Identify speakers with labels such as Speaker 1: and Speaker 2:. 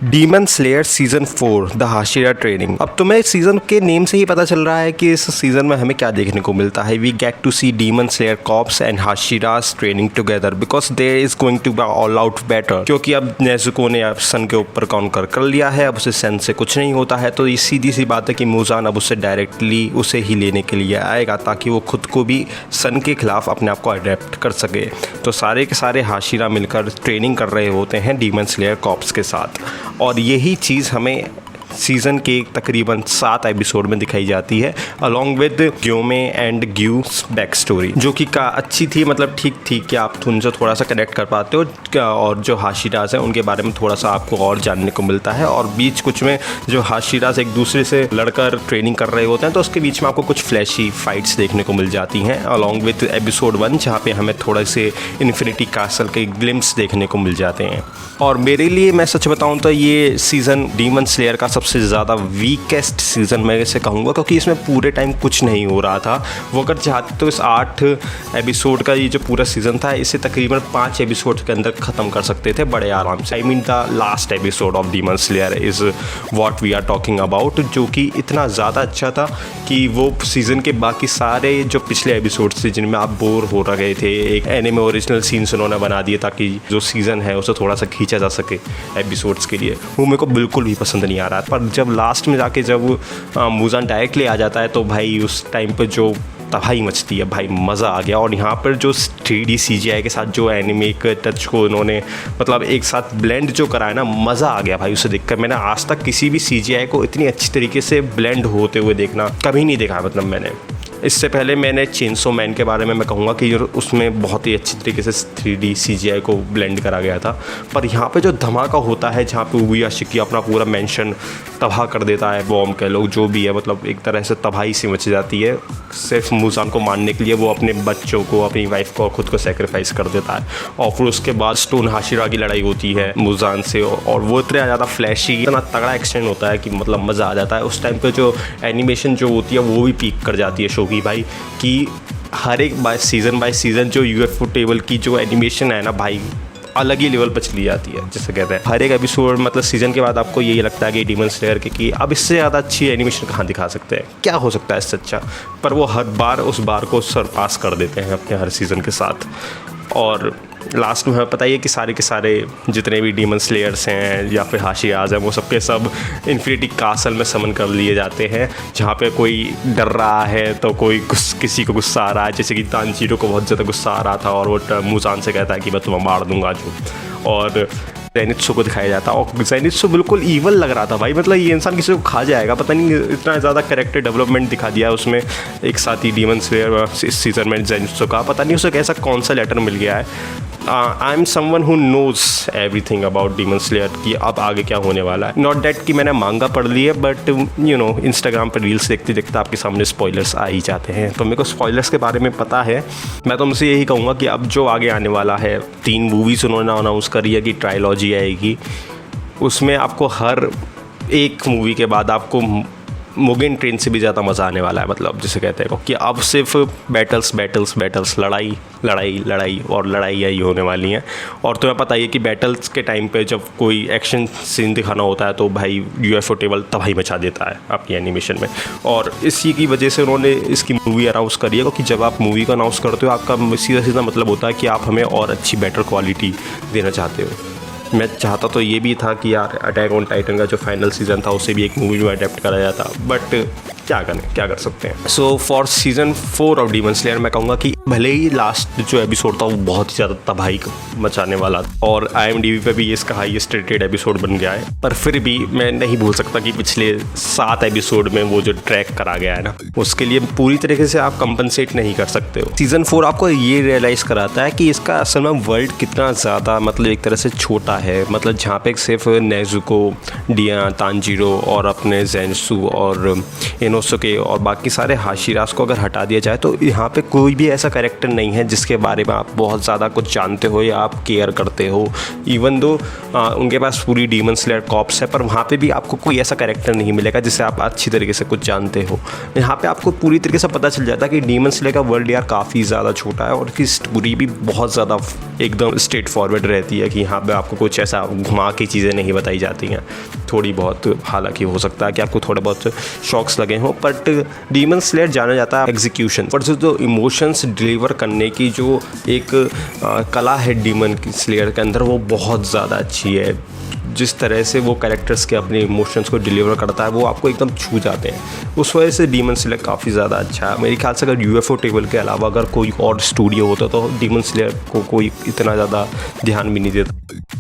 Speaker 1: Demon slayer season 4 the Hashira training. अब तुम्हें इस सीजन के नेम से ही पता चल रहा है कि इस सीजन में हमें क्या देखने को मिलता है। We get to see demon slayer corps and hashiras training together because there is going to be all out better. क्योंकि अब नेजुको ने अब सन के ऊपर काउंटर कर लिया है, अब उसे सन से कुछ नहीं होता है, तो ये सीधी सी बात है कि मुजान अब उसे डायरेक्टली उसे ही लेने के लिए आएगा ताकि वो खुद को भी सन के खिलाफ अपने आप को अडेप्ट कर सके। तो सारे के सारे हाशिरा मिलकर ट्रेनिंग कर रहे होते हैं डीमन स्लेयर कॉप्स के साथ, और यही चीज़ हमें सीज़न के तकरीबन 7 एपिसोड में दिखाई जाती है अलॉन्ग विद ग्योमे एंड ग्यूस बैक स्टोरी, जो कि अच्छी थी। मतलब ठीक थी कि आप उनसे थोड़ा सा कनेक्ट कर पाते हो और जो हाशिराज हैं उनके बारे में थोड़ा सा आपको और जानने को मिलता है। और बीच कुछ में जो हाशिराज एक दूसरे से लड़कर ट्रेनिंग कर रहे होते हैं तो उसके बीच में आपको कुछ फ्लैशी फाइट्स देखने को मिल जाती हैं अलॉन्ग विद एपिसोड 1, जहाँ पे हमें थोड़े से इन्फिनिटी कासल के ग्लिम्स देखने को मिल जाते हैं। और मेरे लिए मैं सच बताऊँ तो ये सीज़न डीमन स्लेयर का सबसे ज़्यादा वीकेस्ट सीज़न मैं इसे कहूँगा, क्योंकि इसमें पूरे टाइम कुछ नहीं हो रहा था। वो अगर चाहते तो इस 8 एपिसोड का ये जो पूरा सीज़न था इसे तकरीबन 5 एपिसोड के अंदर ख़त्म कर सकते थे बड़े आराम से। I mean the last episode of Demon Slayer is what we are talking about, जो कि इतना ज़्यादा अच्छा था कि वो सीज़न के बाकी सारे जो पिछले एपिसोड थे जिनमें आप बोर हो रहे थे, एक एनिमे ओरिजिनल सीन्स उन्होंने बना दिए ताकि जो सीज़न है उसे थोड़ा सा खींचा जा सके एपिसोड्स के लिए, वो मेरे को बिल्कुल भी पसंद नहीं आ रहा। पर जब लास्ट में जाके जब मुजान डायरेक्टली आ जाता है तो भाई उस टाइम पर जो तबाही मचती है, भाई मज़ा आ गया। और यहाँ पर जो 3D CGI के साथ जो एनिमे के टच को उन्होंने मतलब एक साथ ब्लेंड जो कराया ना, मज़ा आ गया भाई उसे देखकर। मैंने आज तक किसी भी CGI को इतनी अच्छी तरीके से ब्लेंड होते हुए देखना कभी नहीं देखा। मतलब मैंने इससे पहले मैंने चेनसो मैन के बारे में मैं कहूँगा कि उसमें बहुत ही अच्छी तरीके से 3D CGI को ब्लेंड करा गया था। पर यहाँ पे जो धमाका होता है जहाँ पे उबुयाशिकी अपना पूरा मेंशन तबाह कर देता है, बॉम्ब के लोग जो भी है, मतलब एक तरह से तबाही सी मच जाती है सिर्फ मुजान को मारने के लिए। वो अपने बच्चों को, अपनी वाइफ को और ख़ुद को सेक्रीफाइस कर देता है। और फिर उसके बाद स्टोन हाशिरा की लड़ाई होती है मुजान से, और वो इतना ज़्यादा फ्लैशी, इतना तगड़ा एक्सटेंड होता है कि मतलब मज़ा आ जाता है। उस टाइम पर जो एनिमेशन जो होती है वो भी पीक कर जाती है शो की भाई, कि हर एक बाय सीज़न जो यूएफओ टेबल की जो एनिमेशन है ना भाई, अलग ही लेवल पर चली जाती है जिसे कहते हैं। हर एक एपिसोड मतलब सीज़न के बाद आपको यही लगता है कि डीमन स्लेयर के कि अब इससे ज़्यादा अच्छी एनिमेशन कहाँ दिखा सकते हैं, क्या हो सकता है इससे अच्छा। पर वो हर बार उस बार को सरपास कर देते हैं अपने हर सीज़न के साथ। और लास्ट में हमें पता ही है कि सारे के सारे जितने भी डीमन स्लेयर्स हैं या फिर हाशिराज हैं वो सबके सब इन्फिनिटी कासल में समन कर लिए जाते हैं, जहाँ पे कोई डर रहा है तो कोई किसी को गुस्सा आ रहा है। जैसे कि तानजीरो को बहुत ज़्यादा गुस्सा आ रहा था और वो मुजान से कहता है कि मैं तुम्हें मार दूंगा जो, और ज़ेनित्सु को दिखाया जाता है। और ज़ेनित्सु बिल्कुल ईवल लग रहा था भाई, मतलब ये इंसान किसी को खा जाएगा, पता नहीं इतना ज़्यादा कैरेक्टर डेवलपमेंट दिखा दिया उसमें। एक साथ ही डीमन स्लेयर इस सीज़न में ज़ेनित्सु का पता नहीं उसे कैसा कौन सा लेटर मिल गया है। I am someone who knows everything about Demon Slayer कि अब आगे क्या होने वाला है। नॉट डैट कि मैंने मांगा पढ़ ली है, बट यू नो इंस्टाग्राम पर रील्स देखते देखते आपके सामने स्पॉयलर्स आ ही जाते हैं, तो मेरे को स्पॉयलर्स के बारे में पता है। मैं तो उनसे यही कहूँगा कि अब जो आगे आने वाला है, 3 मूवीज़ उन्होंने अनाउंस करी है कि ट्रायलॉजी आएगी, उसमें आपको हर एक मूवी के बाद आपको मुगेन ट्रेन से भी ज़्यादा मज़ा आने वाला है। मतलब जिसे कहते हैं कि अब सिर्फ बैटल्स लड़ाई लड़ाई लड़ाई और लड़ाई ही होने वाली हैं। और तुम्हें पता ही है कि बैटल्स के टाइम पे जब कोई एक्शन सीन दिखाना होता है तो भाई यूएफओ टेबल तबाही मचा देता है अपनी एनिमेशन में। और इसी की वजह से उन्होंने इसकी मूवी अनाउंस करी है, क्योंकि जब आप मूवी को अनाउंस करते हो आपका सीधा मतलब होता है कि आप हमें और अच्छी बेटर क्वालिटी देना चाहते हो। मैं चाहता तो ये भी था कि यार अटैक ऑन टाइटन का जो फाइनल सीज़न था उसे भी एक मूवी में अडेप्ट करा जाता, बट क्या कर सकते हैं। So for season 4 of Demon slayer मैं कहूँगा कि भले ही लास्ट जो एपिसोड था वो बहुत ही ज़्यादा तबाही मचाने वाला था और IMDb पे भी इसका हाईएस्ट रेटेड एपिसोड बन गया है, पर फिर भी मैं नहीं भूल सकता कि पिछले 7 एपिसोड में वो जो ट्रैक करा गया है ना, उसके लिए पूरी तरीके से आप कंपनसेट नहीं कर सकते हो। सीज़न 4 आपको ये रियलाइज़ कराता है कि इसका असल में वर्ल्ड कितना ज़्यादा मतलब एक तरह से छोटा है। मतलब जहाँ पे सिर्फ नेजुको, डिया, तानजीरो और अपने ज़ेनित्सु और इनोसुके और बाकी सारे हाशिरास को अगर हटा दिया जाए तो यहाँ पे कोई भी ऐसा कैरेक्टर नहीं है जिसके बारे में आप बहुत ज़्यादा कुछ जानते हो या आप केयर करते हो। इवन दो उनके पास पूरी डीमन स्लेयर कॉर्प्स है, पर वहाँ पे भी आपको कोई ऐसा कैरेक्टर नहीं मिलेगा जिससे आप अच्छी तरीके से कुछ जानते हो। यहाँ पे आपको पूरी तरीके से पता चल जाता है कि डीमन स्लेयर का वर्ल्ड यार काफ़ी ज़्यादा छोटा है और इसकी स्टोरी भी बहुत ज़्यादा एकदम स्ट्रेट फॉरवर्ड रहती है कि यहाँ पे आपको कुछ ऐसा घुमा के चीज़ें नहीं बताई जाती हैं। थोड़ी बहुत हालांकि हो सकता है कि आपको थोड़ा बहुत शॉक्स लगे हों, बट डीमन स्लेयर जाना जाता है एग्जीक्यूशन पर जो इमोशंस डिलीवर करने की जो एक कला है डीमन स्लेयर के अंदर, वो बहुत ज़्यादा अच्छी है। जिस तरह से वो कैरेक्टर्स के अपने इमोशंस को डिलीवर करता है वो आपको एकदम छू जाते हैं। उस वजह से डीमन स्लेयर काफ़ी ज़्यादा अच्छा है। मेरे ख्याल से अगर यूएफओ टेबल के अलावा अगर कोई और स्टूडियो होता तो डीमन स्लेयर को कोई इतना ज़्यादा ध्यान भी नहीं देता।